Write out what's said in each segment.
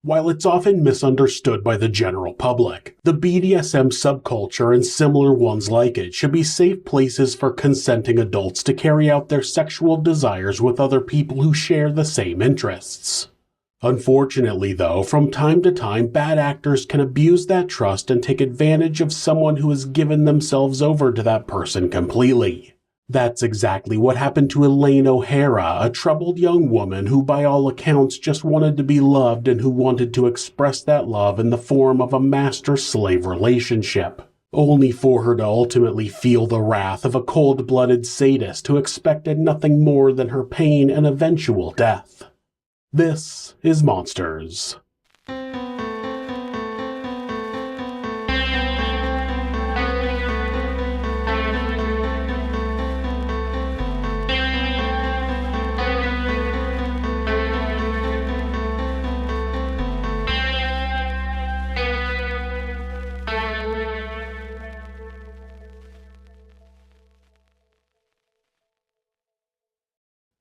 While it's often misunderstood by the general public, the BDSM subculture and similar ones like it should be safe places for consenting adults to carry out their sexual desires with other people who share the same interests. Unfortunately, though, from time to time, bad actors can abuse that trust and take advantage of someone who has given themselves over to that person completely. That's exactly what happened to Elaine O'Hara, a troubled young woman who by all accounts just wanted to be loved and who wanted to express that love in the form of a master-slave relationship, only for her to ultimately feel the wrath of a cold-blooded sadist who expected nothing more than her pain and eventual death. This is Monsters.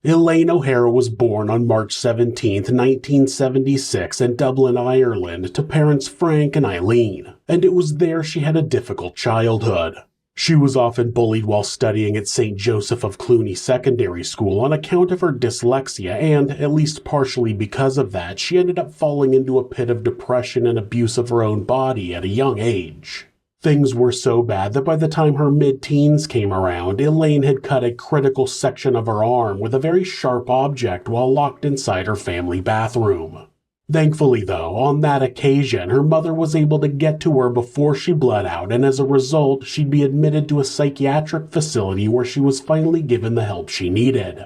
Elaine O'Hara was born on March 17, 1976 in Dublin, Ireland, to parents Frank and Eileen, and it was there she had a difficult childhood. She was often bullied while studying at St. Joseph of Cluny Secondary School on account of her dyslexia, and, at least partially because of that, she ended up falling into a pit of depression and abuse of her own body at a young age. Things were so bad that by the time her mid-teens came around, Elaine had cut a critical section of her arm with a very sharp object while locked inside her family bathroom. Thankfully, though, on that occasion, her mother was able to get to her before she bled out, and as a result, she'd be admitted to a psychiatric facility where she was finally given the help she needed.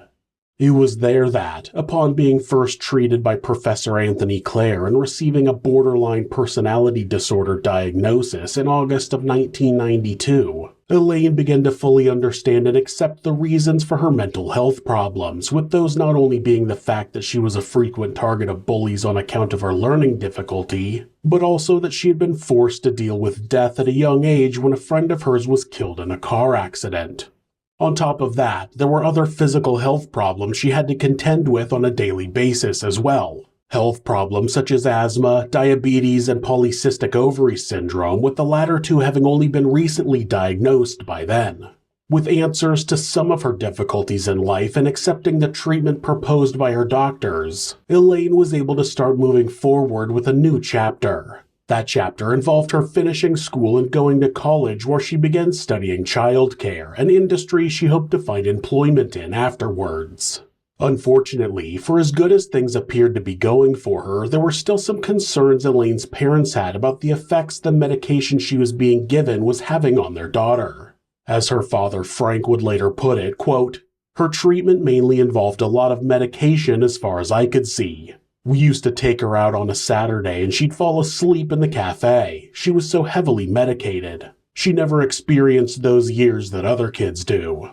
It was there that, upon being first treated by Professor Anthony Clare and receiving a borderline personality disorder diagnosis in August of 1992, Elaine began to fully understand and accept the reasons for her mental health problems, with those not only being the fact that she was a frequent target of bullies on account of her learning difficulty, but also that she had been forced to deal with death at a young age when a friend of hers was killed in a car accident. On top of that, there were other physical health problems she had to contend with on a daily basis as well. Health problems such as asthma, diabetes, and polycystic ovary syndrome, with the latter two having only been recently diagnosed by then. With answers to some of her difficulties in life and accepting the treatment proposed by her doctors, Elaine was able to start moving forward with a new chapter. That chapter involved her finishing school and going to college, where she began studying childcare, an industry she hoped to find employment in afterwards. Unfortunately, for as good as things appeared to be going for her, there were still some concerns Elaine's parents had about the effects the medication she was being given was having on their daughter. As her father Frank would later put it, quote, "Her treatment mainly involved a lot of medication as far as I could see. We used to take her out on a Saturday and she'd fall asleep in the cafe. She was so heavily medicated. She never experienced those years that other kids do."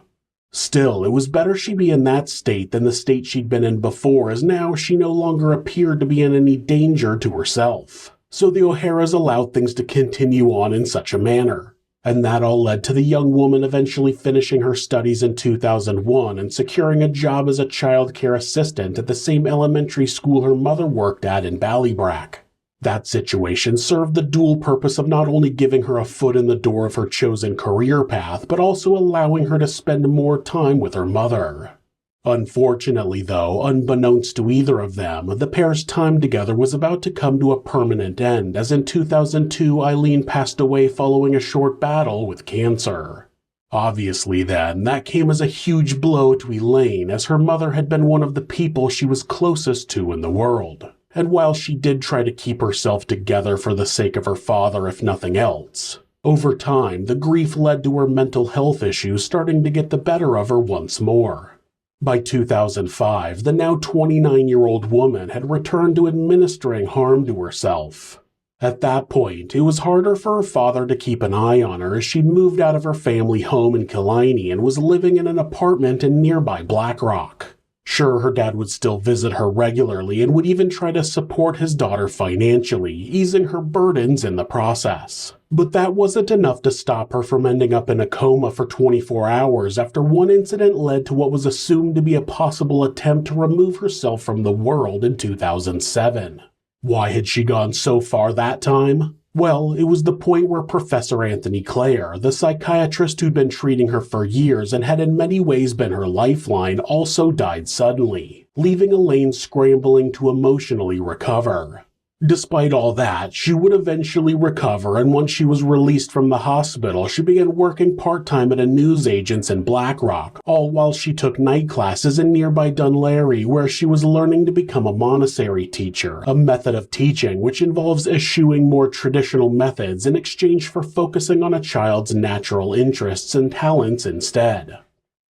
Still, it was better she be in that state than the state she'd been in before, as now she no longer appeared to be in any danger to herself. So the O'Haras allowed things to continue on in such a manner. And that all led to the young woman eventually finishing her studies in 2001 and securing a job as a child care assistant at the same elementary school her mother worked at in Ballybrack. That situation served the dual purpose of not only giving her a foot in the door of her chosen career path, but also allowing her to spend more time with her mother. Unfortunately, though, unbeknownst to either of them, the pair's time together was about to come to a permanent end, as in 2002 Eileen passed away following a short battle with cancer. Obviously then, that came as a huge blow to Elaine, as her mother had been one of the people she was closest to in the world. And while she did try to keep herself together for the sake of her father if nothing else, over time the grief led to her mental health issues starting to get the better of her once more. By 2005, the now 29-year-old woman had returned to administering harm to herself. At that point, it was harder for her father to keep an eye on her as she'd moved out of her family home in Killiney and was living in an apartment in nearby Blackrock. Sure, her dad would still visit her regularly and would even try to support his daughter financially, easing her burdens in the process. But that wasn't enough to stop her from ending up in a coma for 24 hours after one incident led to what was assumed to be a possible attempt to remove herself from the world in 2007. Why had she gone so far that time? Well, it was the point where Professor Anthony Clare, the psychiatrist who'd been treating her for years and had in many ways been her lifeline, also died suddenly, leaving Elaine scrambling to emotionally recover. Despite all that, she would eventually recover, and once she was released from the hospital, she began working part-time at a newsagent's in Blackrock, all while she took night classes in nearby Dunleary, where she was learning to become a Montessori teacher, a method of teaching which involves eschewing more traditional methods in exchange for focusing on a child's natural interests and talents instead.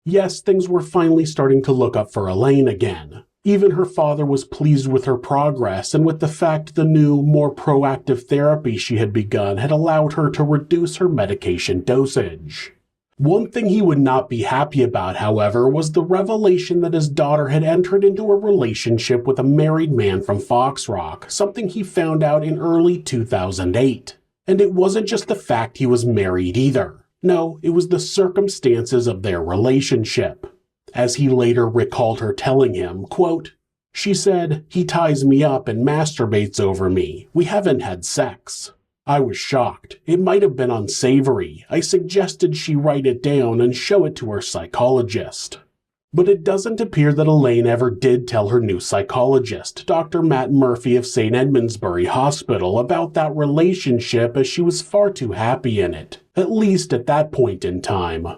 Yes, things were finally starting to look up for Elaine again. Even her father was pleased with her progress and with the fact the new, more proactive therapy she had begun had allowed her to reduce her medication dosage. One thing he would not be happy about, however, was the revelation that his daughter had entered into a relationship with a married man from Foxrock, something he found out in early 2008. And it wasn't just the fact he was married either. No, it was the circumstances of their relationship. As he later recalled her telling him, quote, "She said, 'He ties me up and masturbates over me. We haven't had sex.' I was shocked. It might have been unsavory. I suggested she write it down and show it to her psychologist." But it doesn't appear that Elaine ever did tell her new psychologist, Dr. Matt Murphy of St. Edmundsbury Hospital, about that relationship, as she was far too happy in it, at least at that point in time.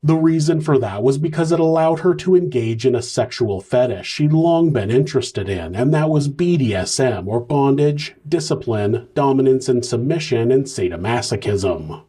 The reason for that was because it allowed her to engage in a sexual fetish she'd long been interested in, and that was BDSM, or bondage, discipline, dominance and submission, and sadomasochism.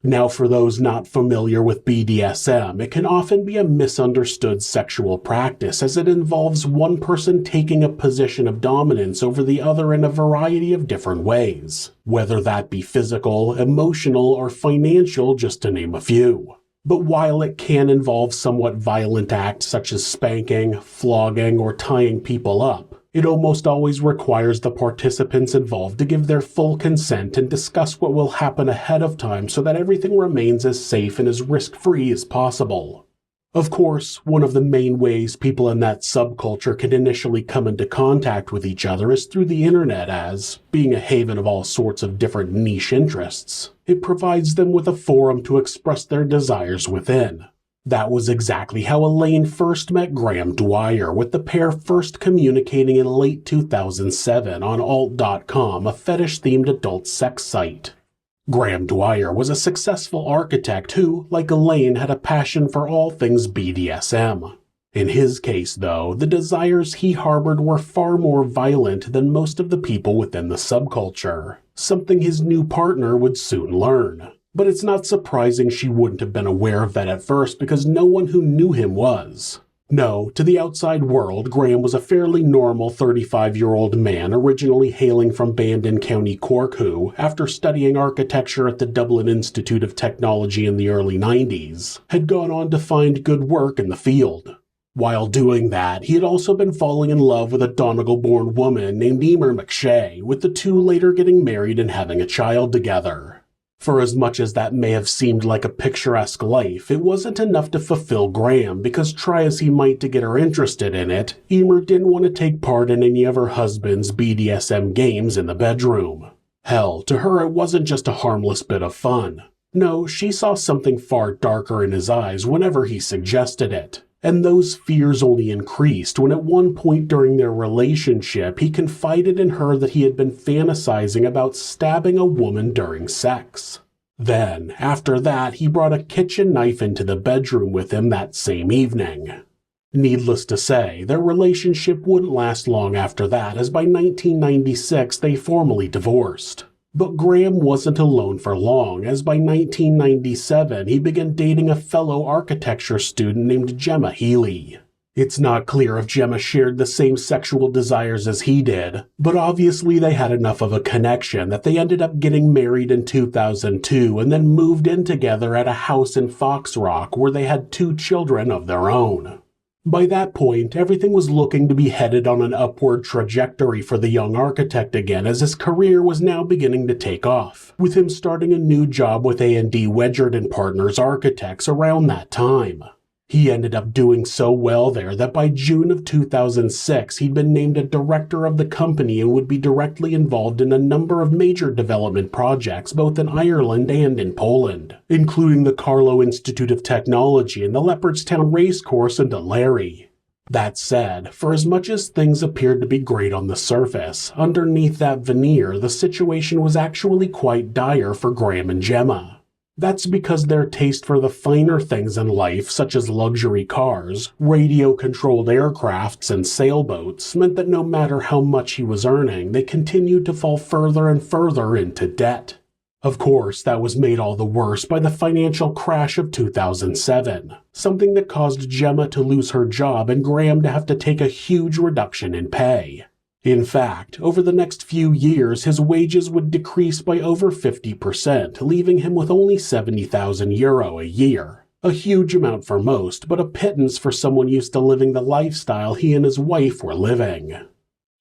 Now, for those not familiar with BDSM, it can often be a misunderstood sexual practice, as it involves one person taking a position of dominance over the other in a variety of different ways, whether that be physical, emotional, or financial, just to name a few. But while it can involve somewhat violent acts such as spanking, flogging, or tying people up, it almost always requires the participants involved to give their full consent and discuss what will happen ahead of time so that everything remains as safe and as risk-free as possible. Of course, one of the main ways people in that subculture can initially come into contact with each other is through the internet, as, being a haven of all sorts of different niche interests, it provides them with a forum to express their desires within. That was exactly how Elaine first met Graham Dwyer, with the pair first communicating in late 2007 on alt.com, a fetish-themed adult sex site. Graham Dwyer was a successful architect who, like Elaine, had a passion for all things BDSM. In his case, though, the desires he harbored were far more violent than most of the people within the subculture, something his new partner would soon learn. But it's not surprising she wouldn't have been aware of that at first, because no one who knew him was. No, to the outside world, Graham was a fairly normal 35-year-old man originally hailing from Bandon, County Cork who, after studying architecture at the Dublin Institute of Technology in the early 90s, had gone on to find good work in the field. While doing that, he had also been falling in love with a Donegal-born woman named Emer McShay, with the two later getting married and having a child together. For as much as that may have seemed like a picturesque life, it wasn't enough to fulfill Graham, because try as he might to get her interested in it, Emer didn't want to take part in any of her husband's BDSM games in the bedroom. Hell, to her it wasn't just a harmless bit of fun. No, she saw something far darker in his eyes whenever he suggested it. And those fears only increased when at one point during their relationship he confided in her that he had been fantasizing about stabbing a woman during sex. Then, after that, he brought a kitchen knife into the bedroom with him that same evening. Needless to say, their relationship wouldn't last long after that, as by 1996 they formally divorced. But Graham wasn't alone for long, as by 1997 he began dating a fellow architecture student named Gemma Healy. It's not clear if Gemma shared the same sexual desires as he did, but obviously they had enough of a connection that they ended up getting married in 2002 and then moved in together at a house in Foxrock where they had 2 children of their own. By that point, everything was looking to be headed on an upward trajectory for the young architect again, as his career was now beginning to take off, with him starting a new job with A&D Wedgert and Partners Architects around that time. He ended up doing so well there that by June of 2006, he'd been named a director of the company and would be directly involved in a number of major development projects both in Ireland and in Poland, including the Carlow Institute of Technology and the Leopardstown Racecourse in Dwyer. That said, for as much as things appeared to be great on the surface, underneath that veneer the situation was actually quite dire for Graham and Gemma. That's because their taste for the finer things in life, such as luxury cars, radio-controlled aircrafts, and sailboats, meant that no matter how much he was earning, they continued to fall further and further into debt. Of course, that was made all the worse by the financial crash of 2007, something that caused Gemma to lose her job and Graham to have to take a huge reduction in pay. In fact, over the next few years, his wages would decrease by over 50%, leaving him with only €70,000 a year. A huge amount for most, but a pittance for someone used to living the lifestyle he and his wife were living.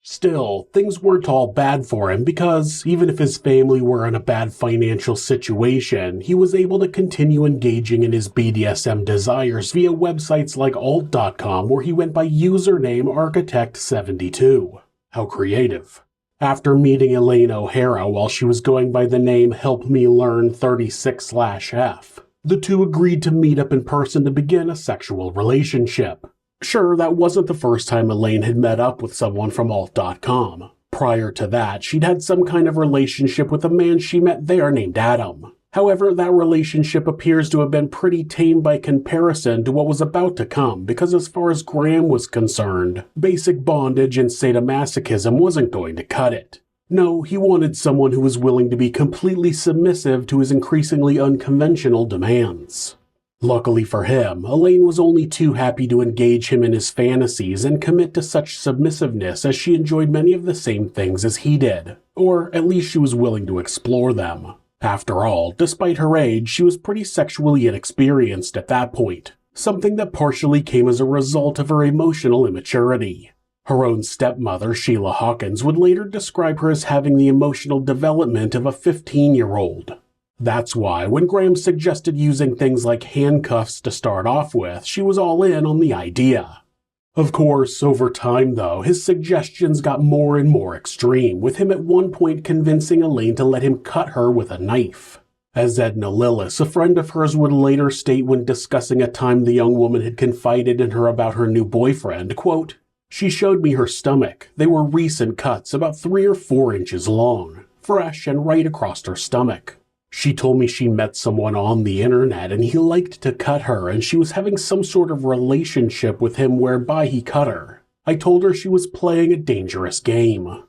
Still, things weren't all bad for him because, even if his family were in a bad financial situation, he was able to continue engaging in his BDSM desires via websites like alt.com where he went by username Architect72. How creative. After meeting Elaine O'Hara while she was going by the name Help Me Learn 36/F, the two agreed to meet up in person to begin a sexual relationship. Sure, that wasn't the first time Elaine had met up with someone from alt.com. Prior to that, she'd had some kind of relationship with a man she met there named Adam. However, that relationship appears to have been pretty tame by comparison to what was about to come because as far as Graham was concerned, basic bondage and sadomasochism wasn't going to cut it. No, he wanted someone who was willing to be completely submissive to his increasingly unconventional demands. Luckily for him, Elaine was only too happy to engage him in his fantasies and commit to such submissiveness as she enjoyed many of the same things as he did, or at least she was willing to explore them. After all, despite her age, she was pretty sexually inexperienced at that point, something that partially came as a result of her emotional immaturity. Her own stepmother, Sheila Hawkins, would later describe her as having the emotional development of a 15-year-old. That's why, when Graham suggested using things like handcuffs to start off with, she was all in on the idea. Of course, over time though, his suggestions got more and more extreme, with him at one point convincing Elaine to let him cut her with a knife. As Edna Lillis, a friend of hers, would later state when discussing a time the young woman had confided in her about her new boyfriend, quote, "She showed me her stomach. They were recent cuts, about 3 or 4 inches long, fresh and right across her stomach. She told me she met someone on the internet and he liked to cut her and she was having some sort of relationship with him whereby he cut her. I told her she was playing a dangerous game."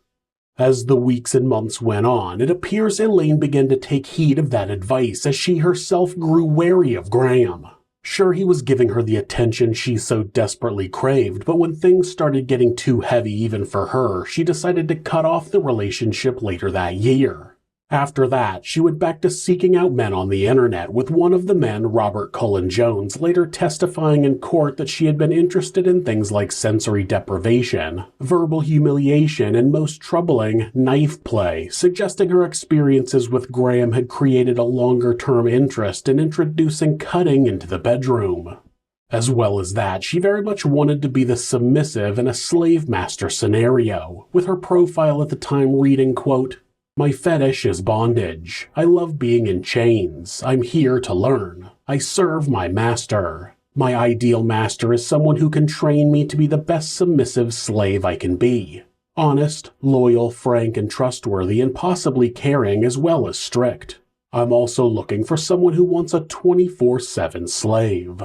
As the weeks and months went on, it appears Elaine began to take heed of that advice as she herself grew wary of Graham. Sure, he was giving her the attention she so desperately craved, but when things started getting too heavy even for her, she decided to cut off the relationship later that year. After that, she went back to seeking out men on the internet, with one of the men, Robert Cullen Jones, later testifying in court that she had been interested in things like sensory deprivation, verbal humiliation, and most troubling, knife play, suggesting her experiences with Graham had created a longer-term interest in introducing cutting into the bedroom. As well as that, she very much wanted to be the submissive in a slave master scenario, with her profile at the time reading, quote, "My fetish is bondage. I love being in chains. I'm here to learn. I serve my master. My ideal master is someone who can train me to be the best submissive slave I can be. Honest, loyal, frank, and trustworthy, and possibly caring as well as strict. I'm also looking for someone who wants a 24/7 slave."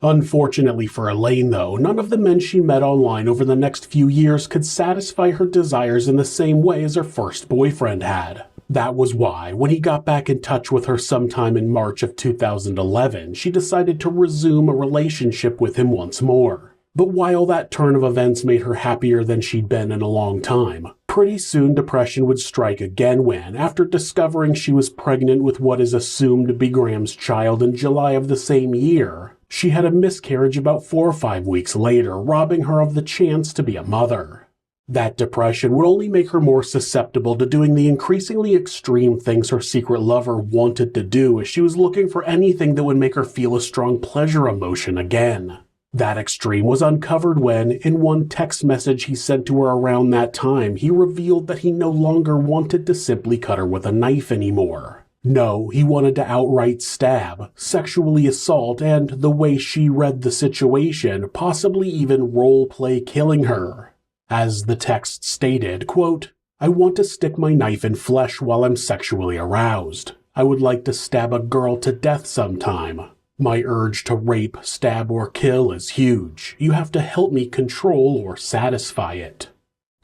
Unfortunately for Elaine, though, none of the men she met online over the next few years could satisfy her desires in the same way as her first boyfriend had. That was why, when he got back in touch with her sometime in March of 2011, she decided to resume a relationship with him once more. But while that turn of events made her happier than she'd been in a long time, pretty soon depression would strike again when, after discovering she was pregnant with what is assumed to be Graham's child in July of the same year, she had a miscarriage about 4 or 5 weeks later, robbing her of the chance to be a mother. That depression would only make her more susceptible to doing the increasingly extreme things her secret lover wanted to do, as she was looking for anything that would make her feel a strong pleasure emotion again. That extreme was uncovered when, in one text message he sent to her around that time, he revealed that he no longer wanted to simply cut her with a knife anymore. No, he wanted to outright stab, sexually assault, and, the way she read the situation, possibly even role-play killing her. As the text stated, quote, "I want to stick my knife in flesh while I'm sexually aroused. I would like to stab a girl to death sometime. My urge to rape, stab, or kill is huge. You have to help me control or satisfy it."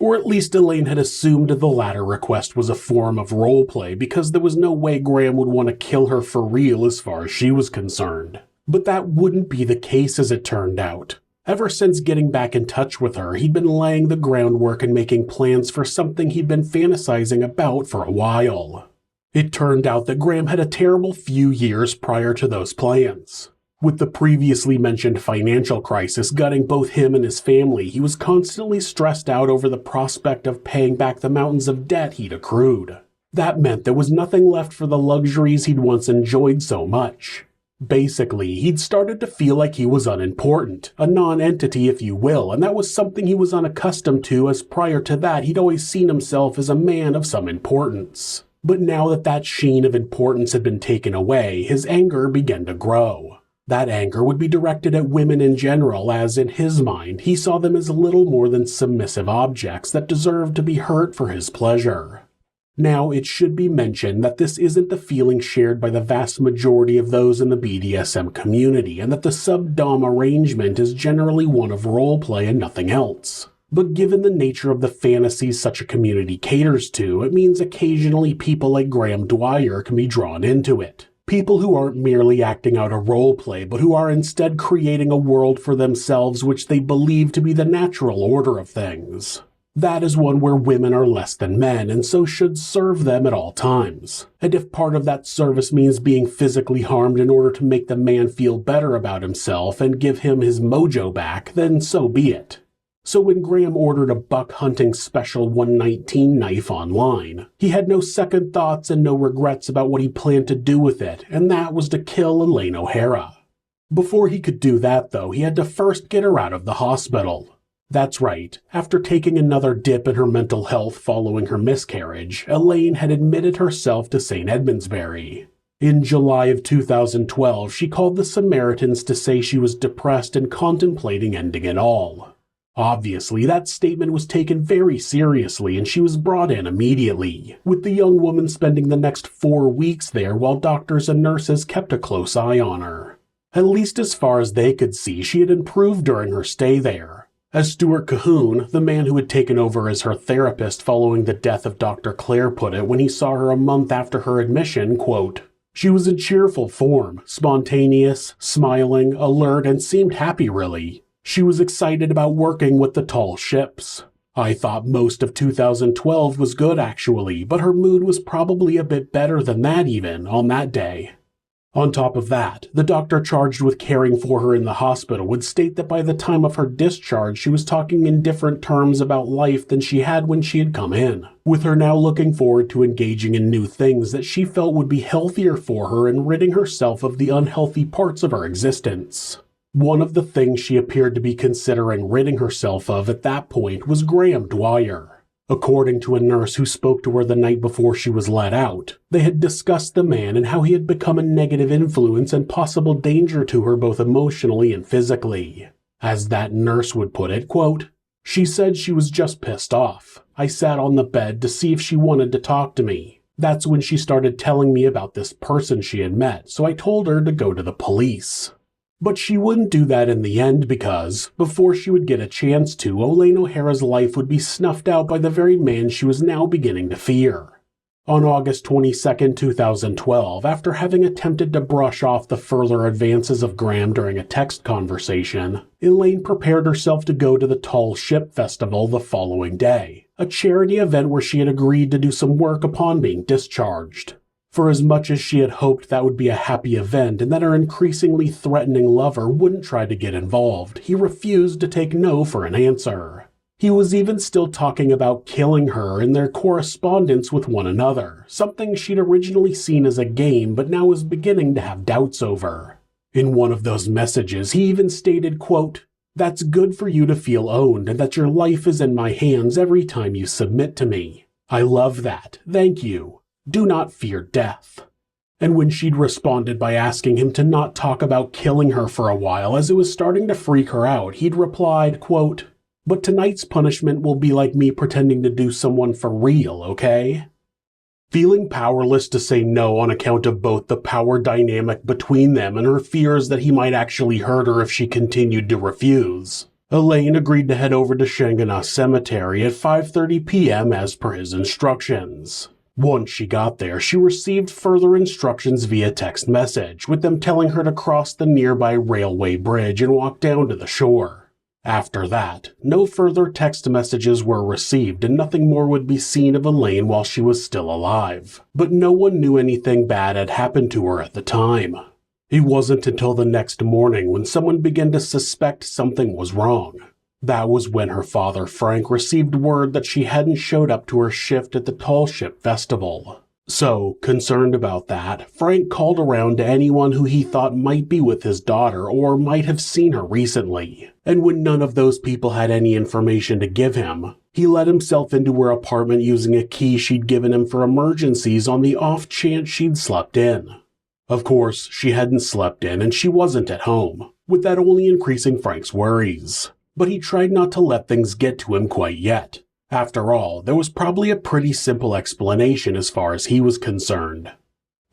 Or at least Elaine had assumed the latter request was a form of roleplay, because there was no way Graham would want to kill her for real as far as she was concerned. But that wouldn't be the case as it turned out. Ever since getting back in touch with her, he'd been laying the groundwork and making plans for something he'd been fantasizing about for a while. It turned out that Graham had a terrible few years prior to those plans. With the previously mentioned financial crisis gutting both him and his family, he was constantly stressed out over the prospect of paying back the mountains of debt he'd accrued. That meant there was nothing left for the luxuries he'd once enjoyed so much. Basically, he'd started to feel like he was unimportant, a non-entity if you will, and that was something he was unaccustomed to, as prior to that he'd always seen himself as a man of some importance. But now that that sheen of importance had been taken away, his anger began to grow. That anger would be directed at women in general, as in his mind, he saw them as little more than submissive objects that deserved to be hurt for his pleasure. Now, it should be mentioned that this isn't the feeling shared by the vast majority of those in the BDSM community, and that the sub-dom arrangement is generally one of roleplay and nothing else. But given the nature of the fantasies such a community caters to, it means occasionally people like Graham Dwyer can be drawn into it. People who aren't merely acting out a roleplay, but who are instead creating a world for themselves which they believe to be the natural order of things. That is one where women are less than men, and so should serve them at all times. And if part of that service means being physically harmed in order to make the man feel better about himself and give him his mojo back, then so be it. So when Graham ordered a buck hunting special 119 knife online, he had no second thoughts and no regrets about what he planned to do with it, and that was to kill Elaine O'Hara. Before he could do that, though, he had to first get her out of the hospital. That's right, after taking another dip in her mental health following her miscarriage, Elaine had admitted herself to St. Edmundsbury. In July of 2012, she called the Samaritans to say she was depressed and contemplating ending it all. Obviously, that statement was taken very seriously and she was brought in immediately, with the young woman spending the next 4 weeks there while doctors and nurses kept a close eye on her. At least as far as they could see, she had improved during her stay there. As Stuart Cahoon, the man who had taken over as her therapist following the death of Dr. Claire, put it when he saw her a month after her admission, quote, "She was in cheerful form, spontaneous, smiling, alert, and seemed happy really. She was excited about working with the tall ships. I thought most of 2012 was good actually, but her mood was probably a bit better than that even on that day." On top of that, the doctor charged with caring for her in the hospital would state that by the time of her discharge she was talking in different terms about life than she had when she had come in, with her now looking forward to engaging in new things that she felt would be healthier for her and ridding herself of the unhealthy parts of her existence. One of the things she appeared to be considering ridding herself of at that point was Graham Dwyer. According to a nurse who spoke to her the night before she was let out, they had discussed the man and how he had become a negative influence and possible danger to her both emotionally and physically. As that nurse would put it, quote, "She said she was just pissed off. I sat on the bed to see if she wanted to talk to me. That's when she started telling me about this person she had met, so I told her to go to the police." But she wouldn't do that in the end because, before she would get a chance to, Elaine O'Hara's life would be snuffed out by the very man she was now beginning to fear. On August 22, 2012, after having attempted to brush off the further advances of Graham during a text conversation, Elaine prepared herself to go to the Tall Ship Festival the following day, a charity event where she had agreed to do some work upon being discharged. For as much as she had hoped that would be a happy event and that her increasingly threatening lover wouldn't try to get involved, he refused to take no for an answer. He was even still talking about killing her in their correspondence with one another, something she'd originally seen as a game but now was beginning to have doubts over. In one of those messages, he even stated, quote, "That's good for you to feel owned and that your life is in my hands every time you submit to me. I love that. Thank you. Do not fear death." And when she'd responded by asking him to not talk about killing her for a while as it was starting to freak her out, he'd replied, quote, "But tonight's punishment will be like me pretending to do someone for real, okay?" Feeling powerless to say no on account of both the power dynamic between them and her fears that he might actually hurt her if she continued to refuse, Elaine agreed to head over to Shanganagh Cemetery at 5:30 p.m. as per his instructions. Once she got there, she received further instructions via text message, with them telling her to cross the nearby railway bridge and walk down to the shore. After that, no further text messages were received and nothing more would be seen of Elaine while she was still alive. But no one knew anything bad had happened to her at the time. It wasn't until the next morning when someone began to suspect something was wrong. That was when her father, Frank, received word that she hadn't showed up to her shift at the Tall Ship Festival. So, concerned about that, Frank called around to anyone who he thought might be with his daughter or might have seen her recently. And when none of those people had any information to give him, he let himself into her apartment using a key she'd given him for emergencies on the off chance she'd slept in. Of course, she hadn't slept in and she wasn't at home, with that only increasing Frank's worries. But he tried not to let things get to him quite yet. After all, there was probably a pretty simple explanation as far as he was concerned.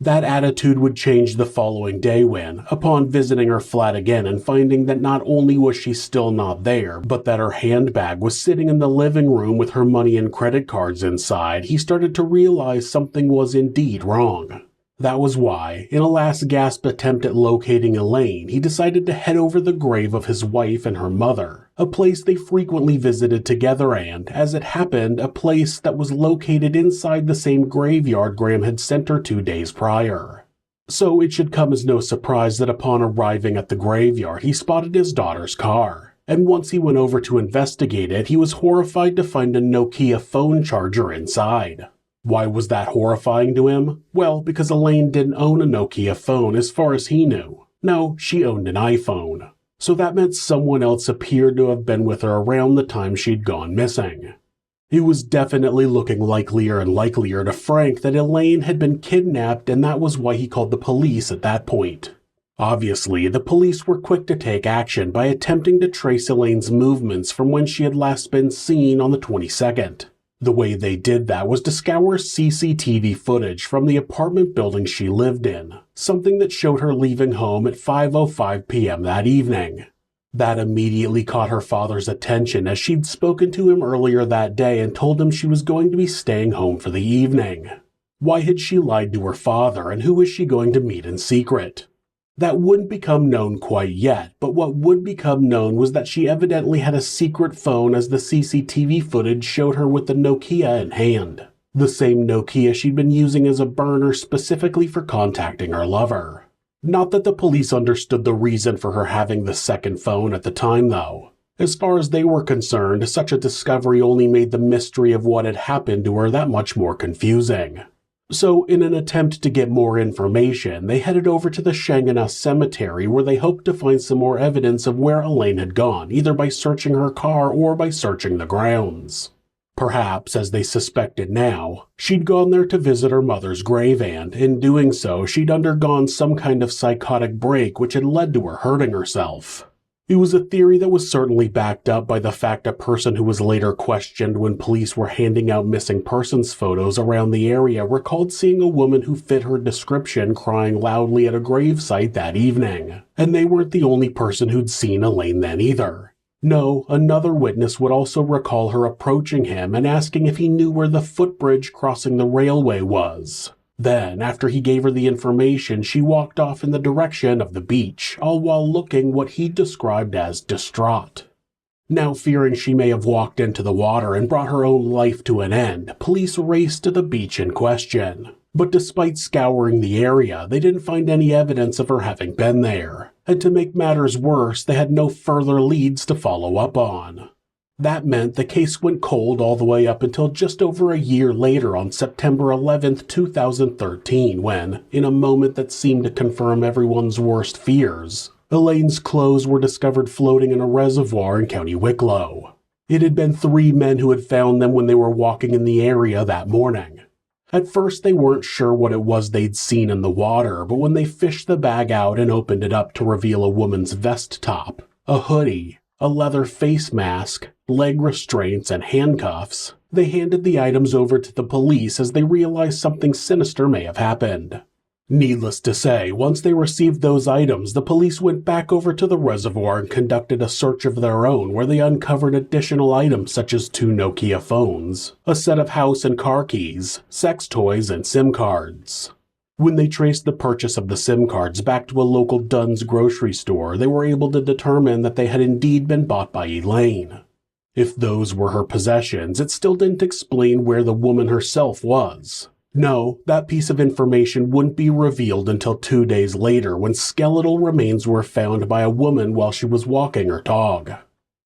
That attitude would change the following day when, upon visiting her flat again and finding that not only was she still not there, but that her handbag was sitting in the living room with her money and credit cards inside, he started to realize something was indeed wrong. That was why, in a last gasp attempt at locating Elaine, he decided to head over the grave of his wife and her mother, a place they frequently visited together and, as it happened, a place that was located inside the same graveyard Graham had sent her 2 days prior. So it should come as no surprise that upon arriving at the graveyard he spotted his daughter's car, and once he went over to investigate it, he was horrified to find a Nokia phone charger inside. Why was that horrifying to him? Well, because Elaine didn't own a Nokia phone as far as he knew. No, she owned an iPhone. So that meant someone else appeared to have been with her around the time she'd gone missing. It was definitely looking likelier and likelier to Frank that Elaine had been kidnapped, and that was why he called the police at that point. Obviously, the police were quick to take action by attempting to trace Elaine's movements from when she had last been seen on the 22nd. The way they did that was to scour CCTV footage from the apartment building she lived in, something that showed her leaving home at 5:05 p.m. that evening. That immediately caught her father's attention as she'd spoken to him earlier that day and told him she was going to be staying home for the evening. Why had she lied to her father, and who was she going to meet in secret? That wouldn't become known quite yet, but what would become known was that she evidently had a secret phone as the CCTV footage showed her with the Nokia in hand. The same Nokia she'd been using as a burner specifically for contacting her lover. Not that the police understood the reason for her having the second phone at the time though. As far as they were concerned, such a discovery only made the mystery of what had happened to her that much more confusing. So, in an attempt to get more information, they headed over to the Shanganagh Cemetery where they hoped to find some more evidence of where Elaine had gone, either by searching her car or by searching the grounds. Perhaps, as they suspected now, she'd gone there to visit her mother's grave and, in doing so, she'd undergone some kind of psychotic break which had led to her hurting herself. It was a theory that was certainly backed up by the fact a person who was later questioned when police were handing out missing persons photos around the area recalled seeing a woman who fit her description crying loudly at a gravesite that evening. And they weren't the only person who'd seen Elaine then either. No, another witness would also recall her approaching him and asking if he knew where the footbridge crossing the railway was. Then, after he gave her the information, she walked off in the direction of the beach, all while looking what he described as distraught. Now fearing she may have walked into the water and brought her own life to an end, police raced to the beach in question. But despite scouring the area, they didn't find any evidence of her having been there. And to make matters worse, they had no further leads to follow up on. That meant the case went cold all the way up until just over a year later on September 11th, 2013, when, in a moment that seemed to confirm everyone's worst fears, Elaine's clothes were discovered floating in a reservoir in County Wicklow. It had been 3 men who had found them when they were walking in the area that morning. At first they weren't sure what it was they'd seen in the water, but when they fished the bag out and opened it up to reveal a woman's vest top, a hoodie, a leather face mask, leg restraints, and handcuffs, they handed the items over to the police as they realized something sinister may have happened. Needless to say, once they received those items, the police went back over to the reservoir and conducted a search of their own where they uncovered additional items such as 2 Nokia phones, a set of house and car keys, sex toys, and SIM cards. When they traced the purchase of the SIM cards back to a local Dunn's grocery store, they were able to determine that they had indeed been bought by Elaine. If those were her possessions, it still didn't explain where the woman herself was. No, that piece of information wouldn't be revealed until 2 days later when skeletal remains were found by a woman while she was walking her dog.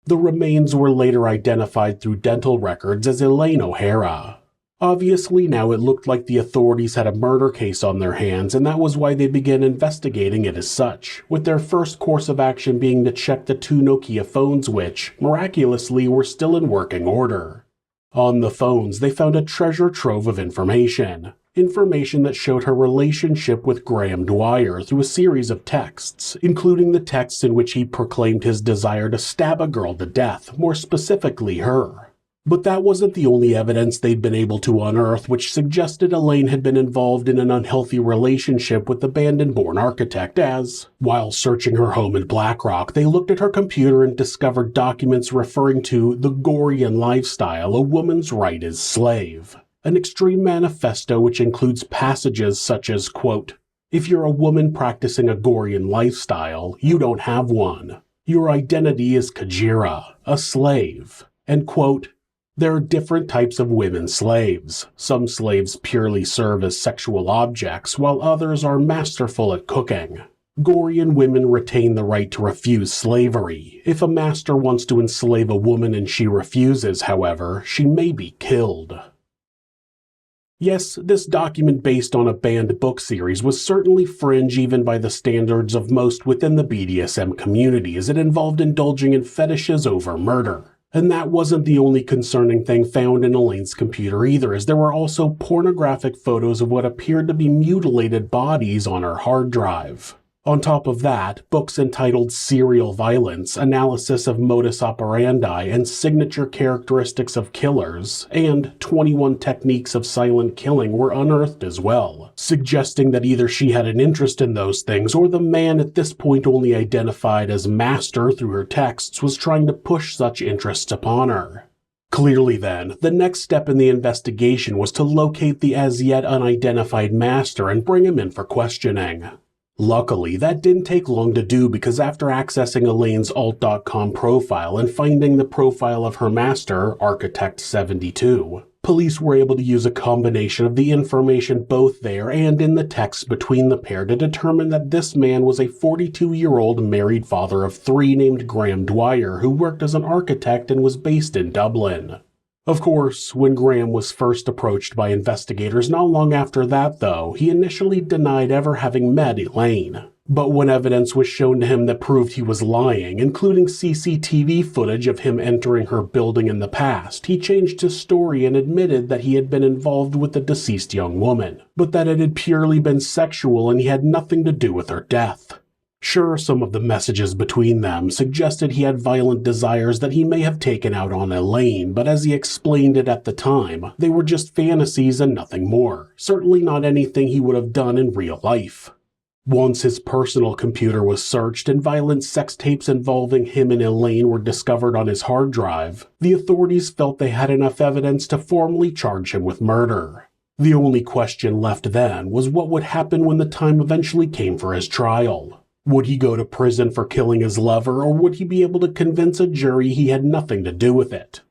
The remains were later identified through dental records as Elaine O'Hara. Obviously now it looked like the authorities had a murder case on their hands, and that was why they began investigating it as such, with their first course of action being to check the 2 Nokia phones which, miraculously, were still in working order. On the phones, they found a treasure trove of information that showed her relationship with Dwyer through a series of texts, including the texts in which he proclaimed his desire to stab a girl to death, more specifically her. But that wasn't the only evidence they'd been able to unearth which suggested Elaine had been involved in an unhealthy relationship with the Bandon-born architect as, while searching her home in Blackrock, they looked at her computer and discovered documents referring to the Gorian lifestyle, a woman's right as slave. An extreme manifesto which includes passages such as, quote, "If you're a woman practicing a Gorian lifestyle, you don't have one. Your identity is Kajira, a slave," and, quote, "There are different types of women slaves. Some slaves purely serve as sexual objects, while others are masterful at cooking. Gorian women retain the right to refuse slavery. If a master wants to enslave a woman and she refuses, however, she may be killed." Yes, this document based on a banned book series was certainly fringe even by the standards of most within the BDSM community, as it involved indulging in fetishes over murder. And that wasn't the only concerning thing found in Elaine's computer either, as there were also pornographic photos of what appeared to be mutilated bodies on her hard drive. On top of that, books entitled Serial Violence, Analysis of Modus Operandi and Signature Characteristics of Killers, and 21 Techniques of Silent Killing were unearthed as well, suggesting that either she had an interest in those things or the man at this point only identified as master through her texts was trying to push such interests upon her. Clearly then, the next step in the investigation was to locate the as yet unidentified master and bring him in for questioning. Luckily, that didn't take long to do because after accessing Elaine's alt.com profile and finding the profile of her master, Architect 72, police were able to use a combination of the information both there and in the texts between the pair to determine that this man was a 42-year-old married father of 3 named Dwyer who worked as an architect and was based in Dublin. Of course, when Graham was first approached by investigators not long after that though, he initially denied ever having met Elaine. But when evidence was shown to him that proved he was lying, including CCTV footage of him entering her building in the past, he changed his story and admitted that he had been involved with the deceased young woman, but that it had purely been sexual and he had nothing to do with her death. Sure, some of the messages between them suggested he had violent desires that he may have taken out on Elaine, but as he explained it at the time, they were just fantasies and nothing more, certainly not anything he would have done in real life. Once his personal computer was searched and violent sex tapes involving him and Elaine were discovered on his hard drive, the authorities felt they had enough evidence to formally charge him with murder. The only question left then was what would happen when the time eventually came for his trial. Would he go to prison for killing his lover, or would he be able to convince a jury he had nothing to do with it?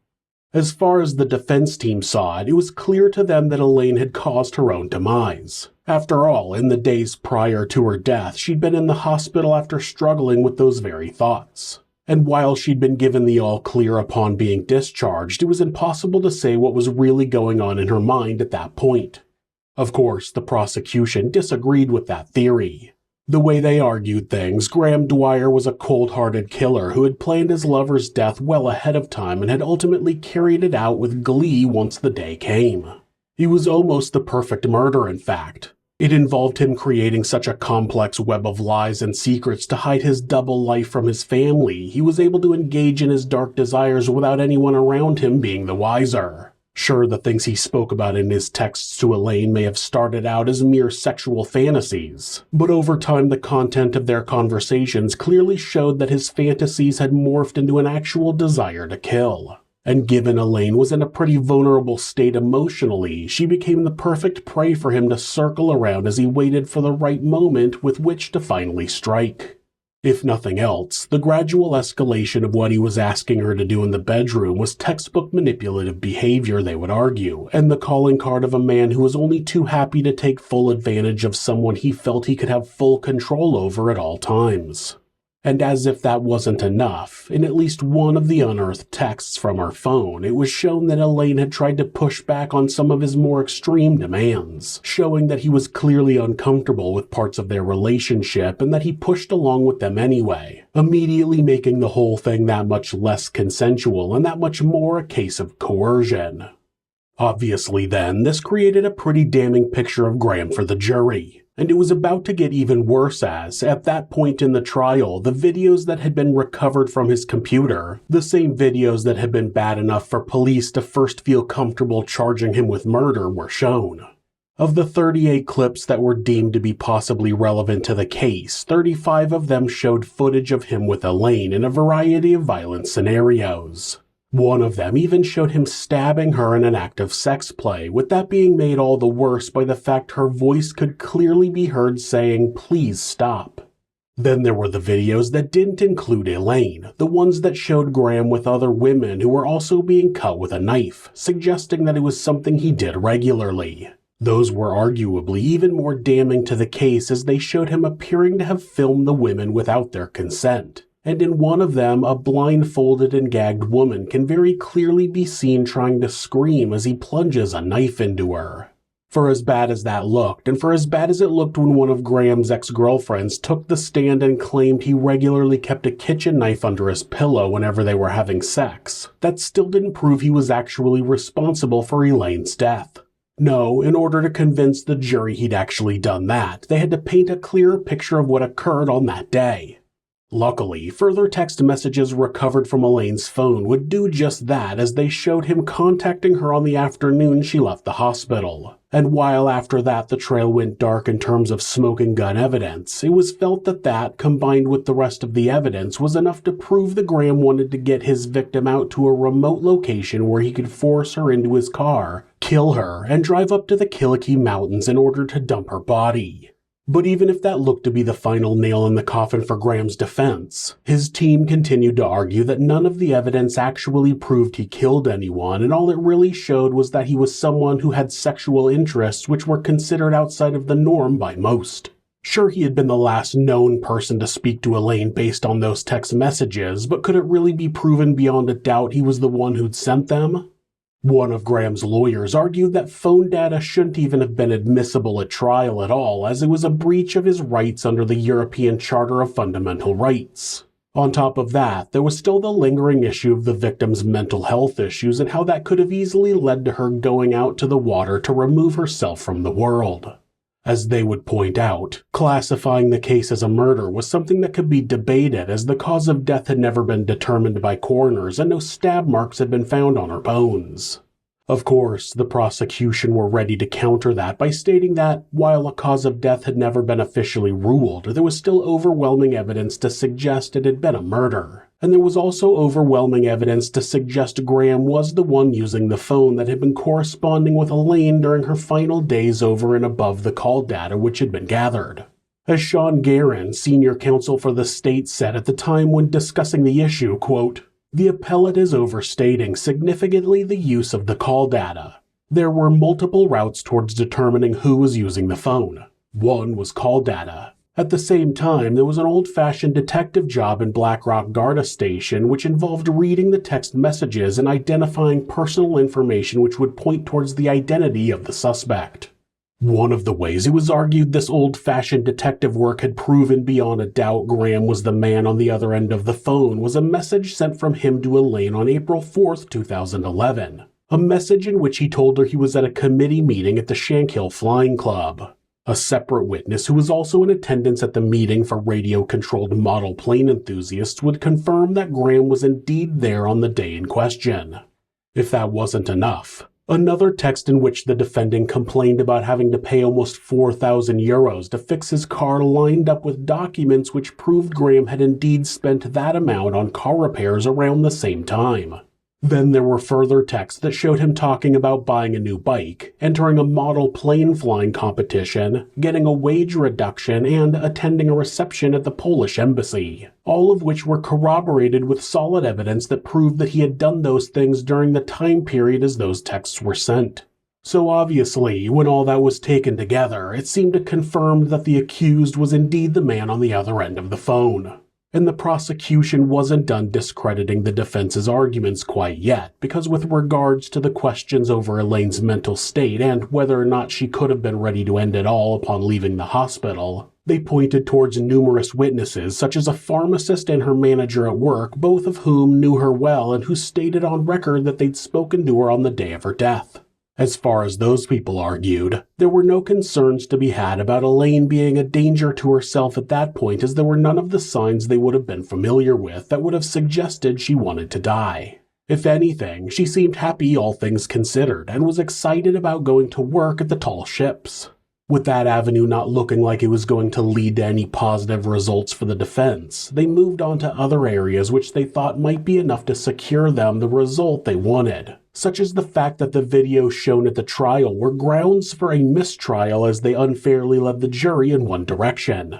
As far as the defense team saw it, it was clear to them that Elaine had caused her own demise. After all, in the days prior to her death, she'd been in the hospital after struggling with those very thoughts. And while she'd been given the all-clear upon being discharged, it was impossible to say what was really going on in her mind at that point. Of course, the prosecution disagreed with that theory. The way they argued things, Graham Dwyer was a cold-hearted killer who had planned his lover's death well ahead of time and had ultimately carried it out with glee once the day came. He was almost the perfect murder, in fact. It involved him creating such a complex web of lies and secrets to hide his double life from his family. He was able to engage in his dark desires without anyone around him being the wiser. Sure, the things he spoke about in his texts to Elaine may have started out as mere sexual fantasies, but over time the content of their conversations clearly showed that his fantasies had morphed into an actual desire to kill. And given Elaine was in a pretty vulnerable state emotionally, she became the perfect prey for him to circle around as he waited for the right moment with which to finally strike. If nothing else, the gradual escalation of what he was asking her to do in the bedroom was textbook manipulative behavior, they would argue, and the calling card of a man who was only too happy to take full advantage of someone he felt he could have full control over at all times. And as if that wasn't enough, in at least one of the unearthed texts from her phone, it was shown that Elaine had tried to push back on some of his more extreme demands, showing that he was clearly uncomfortable with parts of their relationship and that he pushed along with them anyway, immediately making the whole thing that much less consensual and that much more a case of coercion. Obviously then, this created a pretty damning picture of Graham for the jury. And it was about to get even worse as, at that point in the trial, the videos that had been recovered from his computer, the same videos that had been bad enough for police to first feel comfortable charging him with murder, were shown. Of the 38 clips that were deemed to be possibly relevant to the case, 35 of them showed footage of him with Elaine in a variety of violent scenarios. One of them even showed him stabbing her in an act of sex play, with that being made all the worse by the fact her voice could clearly be heard saying, "Please stop." Then there were the videos that didn't include Elaine, the ones that showed Graham with other women who were also being cut with a knife, suggesting that it was something he did regularly. Those were arguably even more damning to the case as they showed him appearing to have filmed the women without their consent. And in one of them, a blindfolded and gagged woman can very clearly be seen trying to scream as he plunges a knife into her. For as bad as that looked, and for as bad as it looked when one of Graham's ex-girlfriends took the stand and claimed he regularly kept a kitchen knife under his pillow whenever they were having sex, that still didn't prove he was actually responsible for Elaine's death. No, in order to convince the jury he'd actually done that, they had to paint a clearer picture of what occurred on that day. Luckily, further text messages recovered from Elaine's phone would do just that, as they showed him contacting her on the afternoon she left the hospital. And while after that the trail went dark in terms of smoking gun evidence, it was felt that, combined with the rest of the evidence, was enough to prove that Graham wanted to get his victim out to a remote location where he could force her into his car, kill her, and drive up to the Killikee Mountains in order to dump her body. But even if that looked to be the final nail in the coffin for Graham's defense, his team continued to argue that none of the evidence actually proved he killed anyone, and all it really showed was that he was someone who had sexual interests which were considered outside of the norm by most. Sure, he had been the last known person to speak to Elaine based on those text messages, but could it really be proven beyond a doubt he was the one who'd sent them? One of Graham's lawyers argued that phone data shouldn't even have been admissible at trial at all, as it was a breach of his rights under the European Charter of Fundamental Rights. On top of that, there was still the lingering issue of the victim's mental health issues and how that could have easily led to her going out to the water to remove herself from the world. As they would point out, classifying the case as a murder was something that could be debated, as the cause of death had never been determined by coroners and no stab marks had been found on her bones. Of course, the prosecution were ready to counter that by stating that, while a cause of death had never been officially ruled, there was still overwhelming evidence to suggest it had been a murder. And there was also overwhelming evidence to suggest Graham was the one using the phone that had been corresponding with Elaine during her final days over and above the call data which had been gathered. As Sean Guerin, senior counsel for the state, said at the time when discussing the issue, quote, "The appellate is overstating significantly the use of the call data. There were multiple routes towards determining who was using the phone. One was call data. At the same time, there was an old-fashioned detective job in Black Rock Garda Station which involved reading the text messages and identifying personal information which would point towards the identity of the suspect. One of the ways it was argued this old-fashioned detective work had proven beyond a doubt Graham was the man on the other end of the phone was a message sent from him to Elaine on April 4, 2011. A message in which he told her he was at a committee meeting at the Shankill Flying Club. A separate witness who was also in attendance at the meeting for radio-controlled model plane enthusiasts would confirm that Graham was indeed there on the day in question. If that wasn't enough, another text in which the defendant complained about having to pay almost €4,000 to fix his car lined up with documents which proved Graham had indeed spent that amount on car repairs around the same time. Then there were further texts that showed him talking about buying a new bike, entering a model plane flying competition, getting a wage reduction, and attending a reception at the Polish embassy, all of which were corroborated with solid evidence that proved that he had done those things during the time period as those texts were sent. So obviously, when all that was taken together, it seemed to confirm that the accused was indeed the man on the other end of the phone. And the prosecution wasn't done discrediting the defense's arguments quite yet, because with regards to the questions over Elaine's mental state and whether or not she could have been ready to end it all upon leaving the hospital, they pointed towards numerous witnesses such as a pharmacist and her manager at work, both of whom knew her well and who stated on record that they'd spoken to her on the day of her death. As far as those people argued, there were no concerns to be had about Elaine being a danger to herself at that point, as there were none of the signs they would have been familiar with that would have suggested she wanted to die. If anything, she seemed happy all things considered and was excited about going to work at the Tall Ships. With that avenue not looking like it was going to lead to any positive results for the defense, they moved on to other areas which they thought might be enough to secure them the result they wanted, such as the fact that the videos shown at the trial were grounds for a mistrial as they unfairly led the jury in one direction.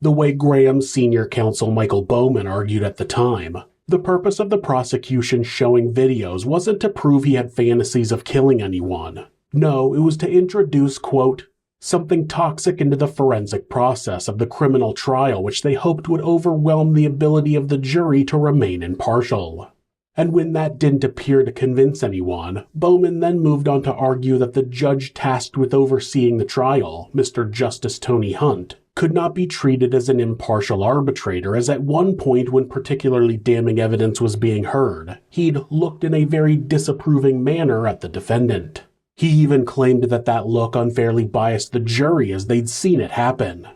The way Graham's senior counsel Michael Bowman argued at the time, the purpose of the prosecution showing videos wasn't to prove he had fantasies of killing anyone. No, it was to introduce, quote, something toxic into the forensic process of the criminal trial which they hoped would overwhelm the ability of the jury to remain impartial. And when that didn't appear to convince anyone, Bowman then moved on to argue that the judge tasked with overseeing the trial, Mr. Justice Tony Hunt, could not be treated as an impartial arbitrator, as at one point when particularly damning evidence was being heard, he'd looked in a very disapproving manner at the defendant. He even claimed that that look unfairly biased the jury as they'd seen it happen.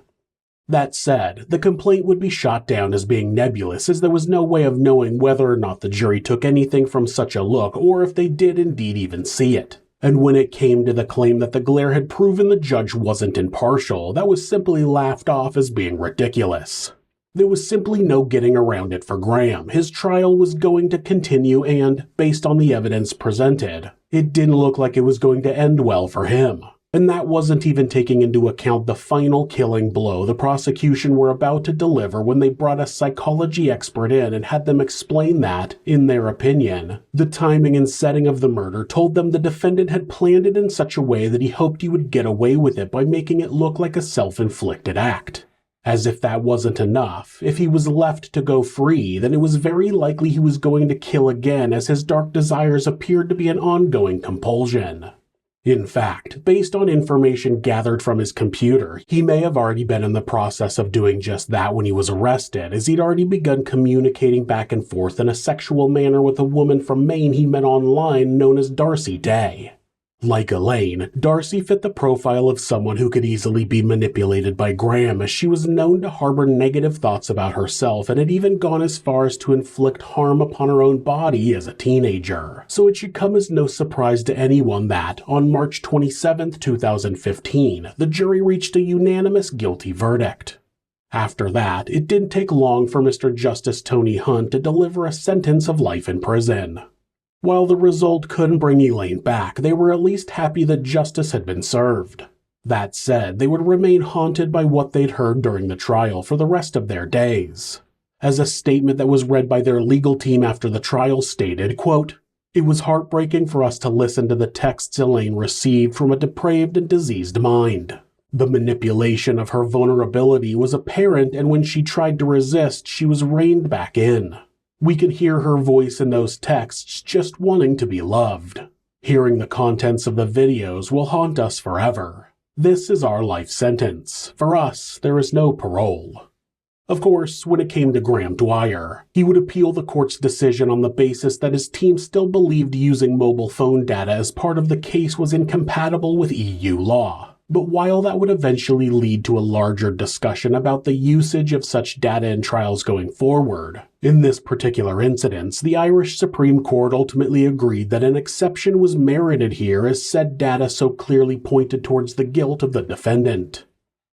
That said, the complaint would be shot down as being nebulous, as there was no way of knowing whether or not the jury took anything from such a look or if they did indeed even see it. And when it came to the claim that the glare had proven the judge wasn't impartial, that was simply laughed off as being ridiculous. There was simply no getting around it for Graham. His trial was going to continue and, based on the evidence presented, it didn't look like it was going to end well for him. And that wasn't even taking into account the final killing blow the prosecution were about to deliver when they brought a psychology expert in and had them explain that, in their opinion, the timing and setting of the murder told them the defendant had planned it in such a way that he hoped he would get away with it by making it look like a self-inflicted act. As if that wasn't enough, if he was left to go free, then it was very likely he was going to kill again, as his dark desires appeared to be an ongoing compulsion. In fact, based on information gathered from his computer, he may have already been in the process of doing just that when he was arrested, as he'd already begun communicating back and forth in a sexual manner with a woman from Maine he met online known as Darcy Day. Like Elaine, Darcy fit the profile of someone who could easily be manipulated by Graham, as she was known to harbor negative thoughts about herself and had even gone as far as to inflict harm upon her own body as a teenager. So it should come as no surprise to anyone that, on March 27, 2015, the jury reached a unanimous guilty verdict. After that, it didn't take long for Mr. Justice Tony Hunt to deliver a sentence of life in prison. While the result couldn't bring Elaine back, they were at least happy that justice had been served. That said, they would remain haunted by what they'd heard during the trial for the rest of their days. As a statement that was read by their legal team after the trial stated, quote, "It was heartbreaking for us to listen to the texts Elaine received from a depraved and diseased mind. The manipulation of her vulnerability was apparent, and when she tried to resist, she was reined back in. We can hear her voice in those texts just wanting to be loved. Hearing the contents of the videos will haunt us forever. This is our life sentence. For us, there is no parole. Of course, when it came to Graham Dwyer, he would appeal the court's decision on the basis that his team still believed using mobile phone data as part of the case was incompatible with EU law. But while that would eventually lead to a larger discussion about the usage of such data in trials going forward, in this particular incident, the Irish Supreme Court ultimately agreed that an exception was merited here as said data so clearly pointed towards the guilt of the defendant.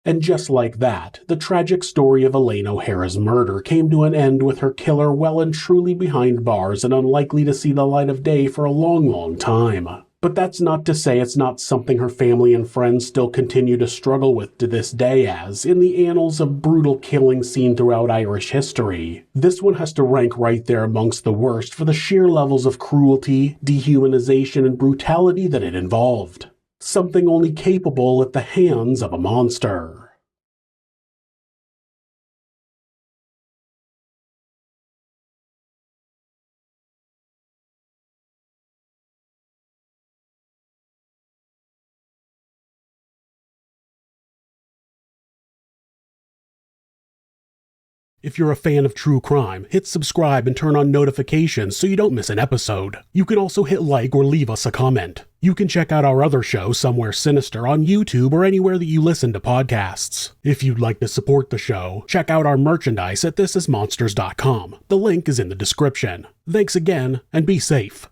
And just like that, the tragic story of Elaine O'Hara's murder came to an end with her killer well and truly behind bars and unlikely to see the light of day for a long time. But that's not to say it's not something her family and friends still continue to struggle with to this day, as, in the annals of brutal killing seen throughout Irish history, this one has to rank right there amongst the worst for the sheer levels of cruelty, dehumanization, and brutality that it involved. Something only capable at the hands of a monster. If you're a fan of true crime, hit subscribe and turn on notifications so you don't miss an episode. You can also hit like or leave us a comment. You can check out our other show, Somewhere Sinister, on YouTube or anywhere that you listen to podcasts. If you'd like to support the show, check out our merchandise at thisismonsters.com. The link is in the description. Thanks again, and be safe.